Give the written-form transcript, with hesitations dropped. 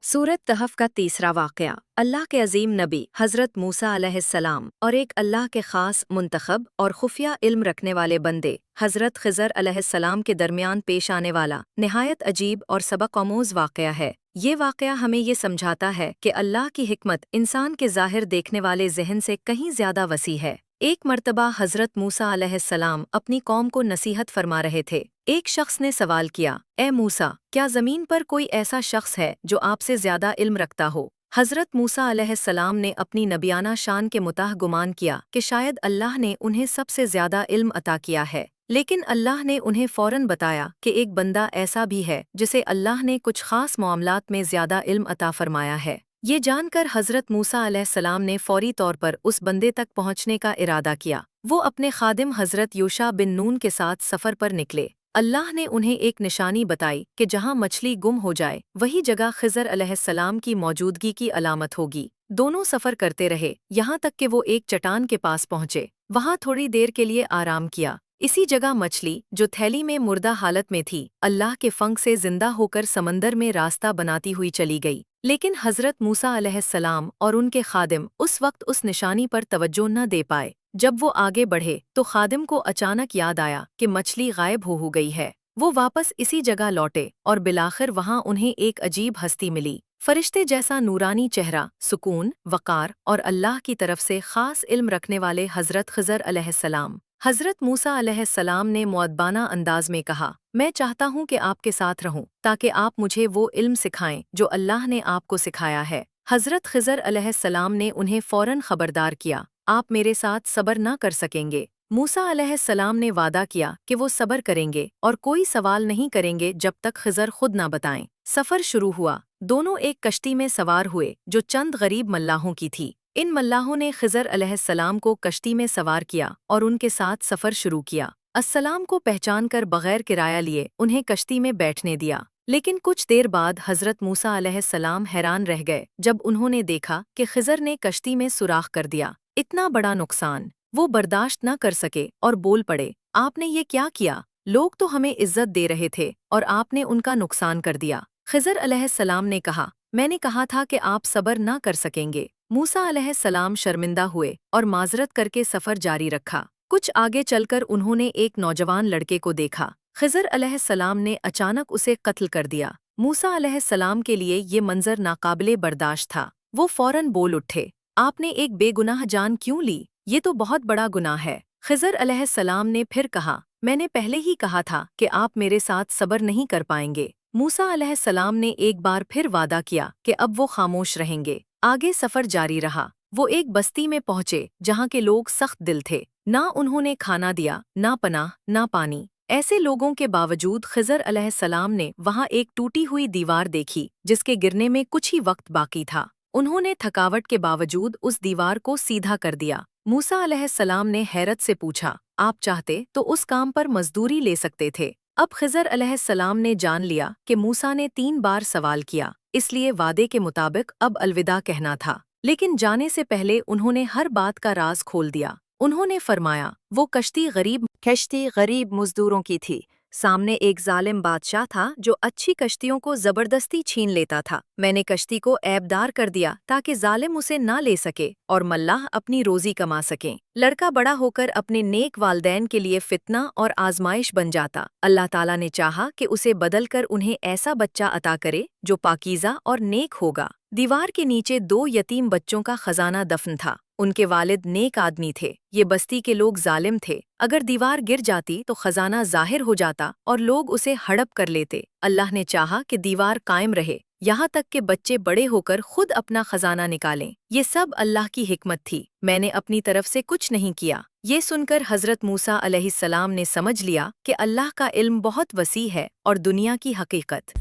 सूरत तहफ़ का तीसरा वाक़या। अल्लाह के अज़ीम नबी हज़रत मूसा अलैहिस्सलाम और एक अल्लाह के ख़ास मुंतखब और खुफिया इल्म रखने वाले बंदे हज़रत ख़िज़र अलैहिस्सलाम के दरमियान पेश आने वाला निहायत अजीब और सबक आमूज़ वाक़या है। ये वाक़या हमें ये समझाता है कि अल्लाह की हिकमत इंसान के ज़ाहिर देखने वाले ज़हन से कहीं ज़्यादा वसी है। एक मर्तबा हज़रत मूसा अलैहिस्सलाम अपनी कौम को नसीहत फरमा रहे थे। एक शख्स ने सवाल किया, ए मूसा, क्या ज़मीन पर कोई ऐसा शख्स है जो आपसे ज़्यादा इल्म रखता हो? हज़रत मूसा अलैहिस्सलाम ने अपनी नबियाना शान के मुताह गुमान किया कि शायद अल्लाह ने उन्हें सबसे ज़्यादा इल्म अता किया है। लेकिन अल्लाह ने उन्हें फ़ौरन बताया कि एक बंदा ऐसा भी है जिसे अल्लाह ने कुछ ख़ास मामलात में ज़्यादा इल्म अता फरमाया है। ये जानकर हज़रत मूसा अलैहिस्सलाम ने फ़ौरी तौर पर उस बंदे तक पहुँचने का इरादा किया। वो अपने खादिम हज़रत यूशा बिन नून के साथ सफ़र पर निकले। अल्लाह ने उन्हें एक निशानी बताई कि जहाँ मछली गुम हो जाए वही जगह ख़िज़र अलैहिस्सलाम की मौजूदगी की अलामत होगी। दोनों सफ़र करते रहे, यहाँ तक कि वो एक चट्टान के पास पहुँचे। वहाँ थोड़ी देर के लिए आराम किया। इसी जगह मछली, जो थैली में मुर्दा हालत में थी, अल्लाह के फंक से जिंदा होकर समंदर में रास्ता बनाती हुई चली गई। लेकिन हज़रत मूसा अलैहिस्सलाम और उनके खादिम उस वक्त उस निशानी पर तवज्जो न दे पाए। जब वो आगे बढ़े तो खादिम को अचानक याद आया कि मछली गायब हो गई है। वो वापस इसी जगह लौटे और बिलाखिर वहाँ उन्हें एक अजीब हस्ती मिली। फरिश्ते जैसा नूरानी चेहरा, सुकून, वक़ार और अल्लाह की तरफ से ख़ास इल्म रखने वाले हज़रत ख़िज़र अलैहिस्सलाम। हज़रत मूसा अलैहिस्सलाम ने मुअद्दबाना अंदाज में कहा, मैं चाहता हूँ कि आपके साथ रहूँ ताकि आप मुझे वो इल्म सिखाएं जो अल्लाह ने आपको सिखाया है। हज़रत ख़िज़र अलैहिस्सलाम ने उन्हें फ़ौरन ख़बरदार किया, आप मेरे साथ सब्र ना कर सकेंगे। मूसा अलैहिस्सलाम ने वादा किया कि वो सब्र करेंगे और कोई सवाल नहीं करेंगे जब तक ख़िज़र खुद ना बताएं। सफ़र शुरू हुआ। दोनों एक कश्ती में सवार हुए जो चंद गरीब मल्लाहों की थी। इन मल्लाहों ने ख़िज़र अलैहिस्सलाम को कश्ती में सवार किया और उनके साथ सफ़र शुरू किया। अस्सलाम को पहचान कर बग़ैर किराया लिए उन्हें कश्ती में बैठने दिया। लेकिन कुछ देर बाद हज़रत मूसा अलैहिस्सलाम हैरान रह गए जब उन्होंने देखा कि ख़िज़र ने कश्ती में सुराख कर दिया। इतना बड़ा नुकसान वो बर्दाश्त न कर सके और बोल पड़े, आपने ये क्या किया? लोग तो हमें इज्जत दे रहे थे और आपने उनका नुकसान कर दिया। ख़िज़र अलैहिस्सलाम ने कहा, मैंने कहा था कि आप सब्र ना कर सकेंगे। मूसा अलैहिस्सलाम शर्मिंदा हुए और माजरत करके सफ़र जारी रखा। कुछ आगे चलकर उन्होंने एक नौजवान लड़के को देखा। ख़िज़र अलैहिस्सलाम ने अचानक उसे कत्ल कर दिया। मूसा अलैहिस्सलाम के लिए ये मंजर नाकाबिले बर्दाश्त था। वो फ़ौरन बोल उठे, आपने एक बेगुनाह जान क्यों ली? ये तो बहुत बड़ा गुनाह है। ख़िज़र अलैहिस्सलाम ने फिर कहा, मैंने पहले ही कहा था कि आप मेरे साथ सब्र नहीं कर पाएंगे। मूसा अलैहिस्सलाम ने एक बार फिर वादा किया कि अब वो खामोश रहेंगे। आगे सफ़र जारी रहा। वो एक बस्ती में पहुँचे जहाँ के लोग सख्त दिल थे। ना उन्होंने खाना दिया, ना पनाह, ना पानी। ऐसे लोगों के बावजूद ख़िज़र अलैहिस्सलाम ने वहाँ एक टूटी हुई दीवार देखी जिसके गिरने में कुछ ही वक्त बाकी था। उन्होंने थकावट के बावजूद उस दीवार को सीधा कर दिया। मूसा अलैहिस्सलाम ने हैरत से पूछा, आप चाहते तो उस काम पर मजदूरी ले सकते थे। अब ख़िज़र अलैहिस्सलाम ने जान लिया कि मूसा ने 3 बार सवाल किया, इसलिए वादे के मुताबिक अब अलविदा कहना था। लेकिन जाने से पहले उन्होंने हर बात का राज खोल दिया। उन्होंने फरमाया, वो कश्ती गरीब मजदूरों की थी। सामने एक जालिम बादशाह था जो अच्छी कश्तियों को जबरदस्ती छीन लेता था। मैंने कश्ती को ऐबदार कर दिया ताकि जालिम उसे ना ले सके और मल्लाह अपनी रोजी कमा सकें। लड़का बड़ा होकर अपने नेक वालदैन के लिए फितना और आजमाइश बन जाता। अल्लाह ताला ने चाहा कि उसे बदलकर उन्हें ऐसा बच्चा अता करे जो पाकीज़ा और नेक होगा। दीवार के नीचे 2 यतीम बच्चों का खजाना दफन था। उनके वालिद नेक आदमी थे। ये बस्ती के लोग जालिम थे। अगर दीवार गिर जाती तो खजाना जाहिर हो जाता और लोग उसे हड़प कर लेते। अल्लाह ने चाहा कि दीवार कायम रहे, यहाँ तक कि बच्चे बड़े होकर खुद अपना खजाना निकालें। ये सब अल्लाह की हिकमत थी। मैंने अपनी तरफ से कुछ नहीं किया। ये सुनकर हज़रत मूसा अलैहिस्सलाम ने समझ लिया कि अल्लाह का इल्म बहुत वसी है और दुनिया की हकीकत